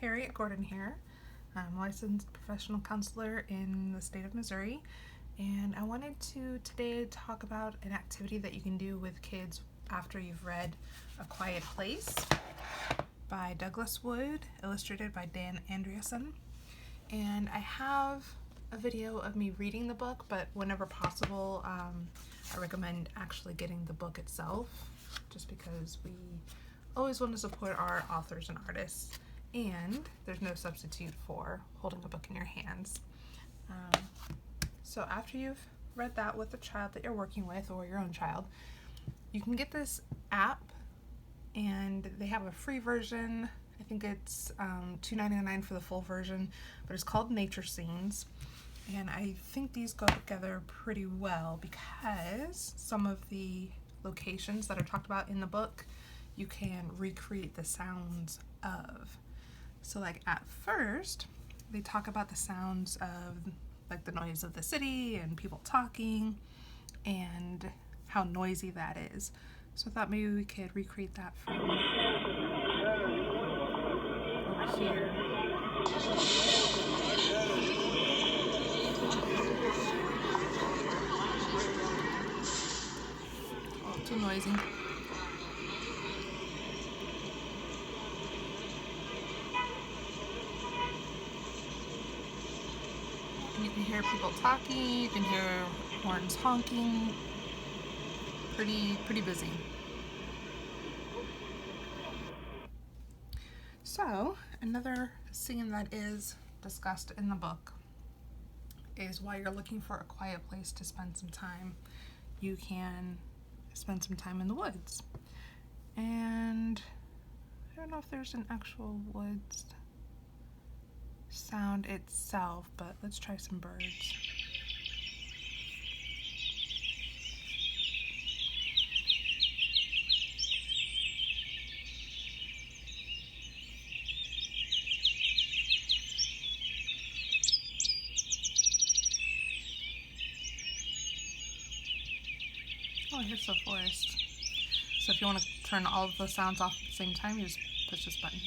Harriet Gordon here. I'm a licensed professional counselor in the state of Missouri, and I wanted to today talk about an activity that you can do with kids after you've read A Quiet Place by Douglas Wood, illustrated by Dan Andreasen. And I have a video of me reading the book, but whenever possible, I recommend actually getting the book itself, just because we always want to support our authors and artists, and there's no substitute for holding a book in your hands. So after you've read that with the child that you're working with or your own child, you can get this app, and they have a free version. I think it's $2.99 for the full version, but it's called Nature Scenes. And I think these go together pretty well because some of the locations that are talked about in the book you can recreate the sounds of. So like at first they talk about the sounds of like the noise of the city and people talking and how noisy that is. So I thought maybe we could recreate that from over here. Oh, too noisy. You can hear people talking, you can hear horns honking. Pretty busy. So another scene that is discussed in the book is while you're looking for a quiet place to spend some time, you can spend some time in the woods. And I don't know if there's an actual woods sound itself, but let's try some birds. Oh, here's the forest. So if you want to turn all of the sounds off at the same time, you just push this button.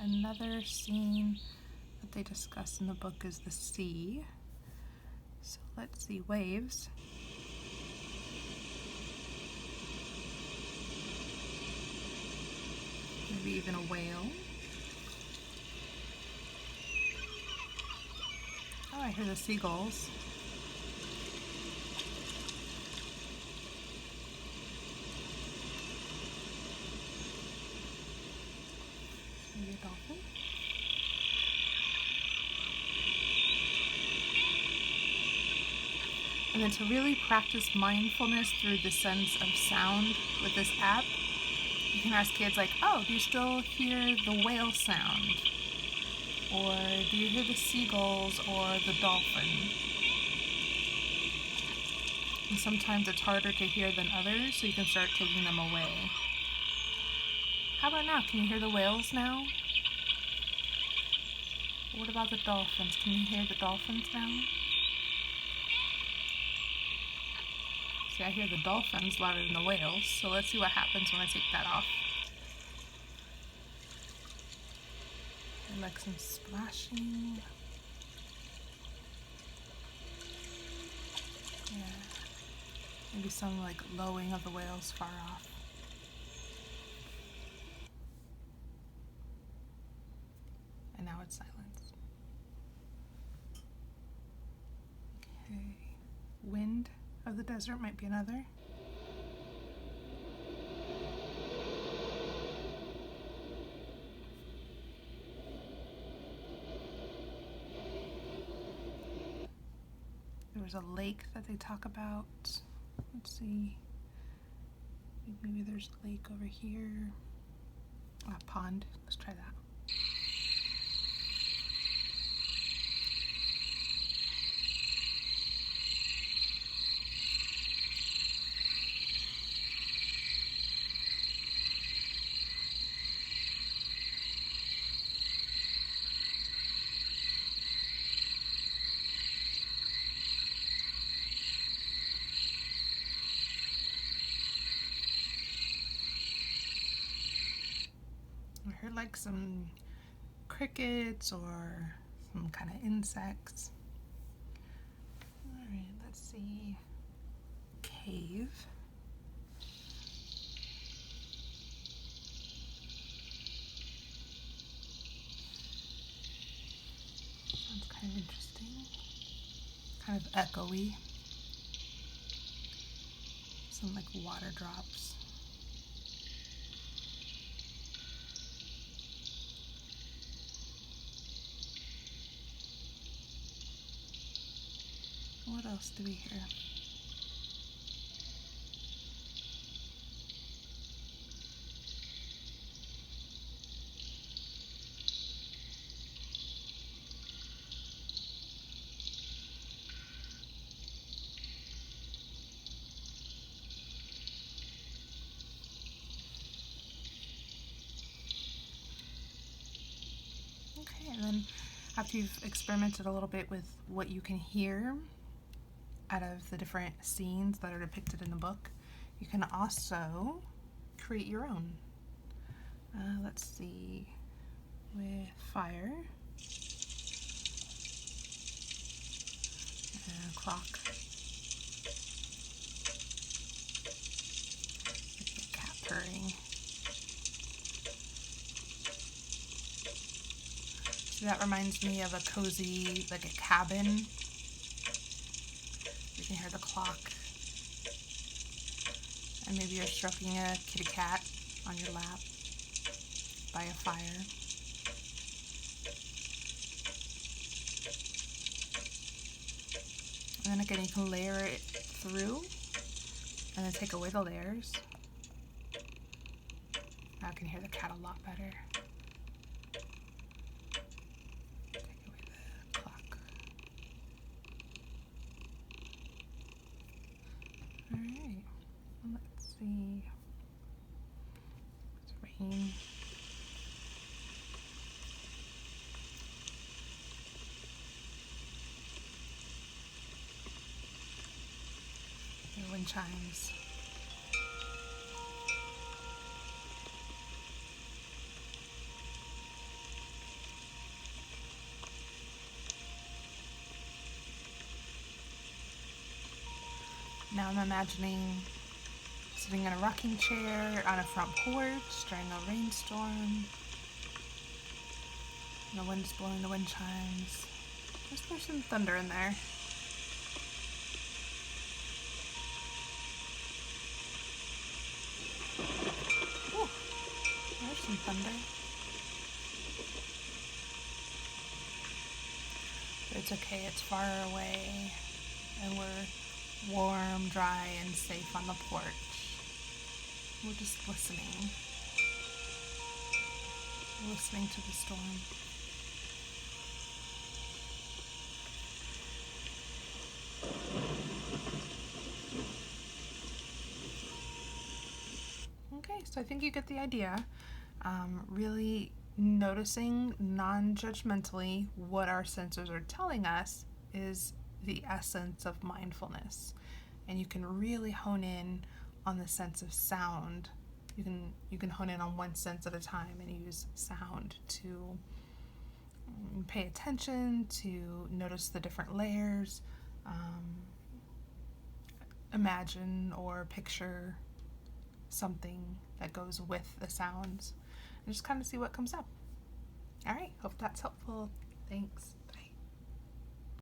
Another scene that they discuss in the book is the sea. So let's see, waves. Maybe even a whale. Oh, I hear the seagulls. Maybe a dolphin. And then to really practice mindfulness through the sense of sound with this app, you can ask kids like, oh, do you still hear the whale sound? Or do you hear the seagulls or the dolphin? And sometimes it's harder to hear than others, so you can start taking them away. How about now? Can you hear the whales now? What about the dolphins? Can you hear the dolphins now? See, I hear the dolphins louder than the whales, so let's see what happens when I take that off. I like some splashing. Yeah. Maybe some like lowing of the whales far off. And now it's silence. Okay. Wind of the desert might be another. There was a lake that they talk about. Let's see. Maybe there's a lake over here. A pond. Let's try that. I heard like some crickets or some kind of insects. Alright, let's see. Cave. Sounds kind of interesting. Kind of echoey. Some like water drops. What else do we hear? Okay, and then after you've experimented a little bit with what you can hear out of the different scenes that are depicted in the book, you can also create your own. Let's see, with fire, a clock, a cat purring. So that reminds me of a cozy, like a cabin. You can hear the clock. And maybe you're stroking a kitty cat on your lap by a fire. And then again, you can layer it through and then take away the layers. Now I can hear the cat a lot better. Take away the clock. Alright, let's see. It's rain. The wind chimes. Now I'm imagining sitting in a rocking chair on a front porch during a rainstorm. And the wind's blowing the wind chimes. There's some thunder in there. Ooh, there's some thunder. But it's okay, it's far away, and we're warm, dry, and safe on the porch. We're just listening to the storm. Okay, so I think you get the idea. Really noticing non-judgmentally what our senses are telling us is the essence of mindfulness. And you can really hone in on the sense of sound. You can hone in on one sense at a time and use sound to pay attention, to notice the different layers, imagine or picture something that goes with the sounds, and just kind of see what comes up. All right, hope that's helpful. Thanks.